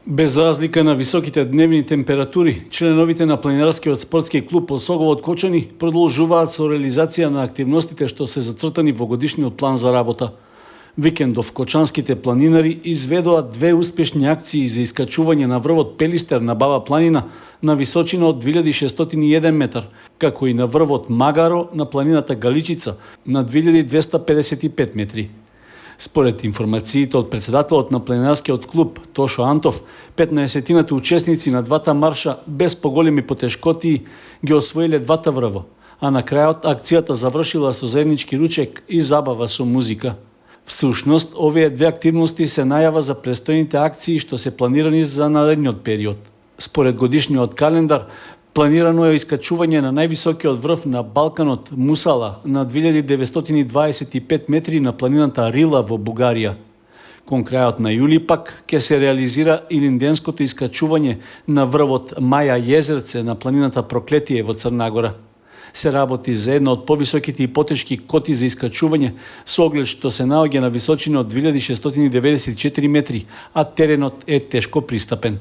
Без разлика на високите дневни температури, членовите на планинарскиот спортски клуб Осогово од Кочани продолжуваат со реализација на активностите што се зацртани во годишниот план за работа. Викендов кочанските планинари изведоа две успешни акции за искачување на врвот Пелистер на Баба планина на височина од 2601 метар, како и на врвот Магаро на планината Галичица на 2255 метри. Според информациите од председателот на планинарскиот клуб Тошо Антов, 15-тината учесници на двата марша без поголеми потешкоти ги освоиле двата врво, а на крајот акцијата завршила со заеднички ручек и забава со музика. Всушност, овие две активности се најава за престојните акции што се планирани за наредниот период. Според годишниот календар, планирано е искачување на највисокиот врв на Балканот Мусала на 2925 метри на планината Рила во Бугарија. Кон крајот на јули пак ќе се реализира илинденското искачување на врвот Маја Језерце на планината Проклетие во Црна Гора. Се работи за едно од повисоките и потешки коти за искачување со оглед што се наоѓа на височина од 2694 метри, а теренот е тешко пристапен.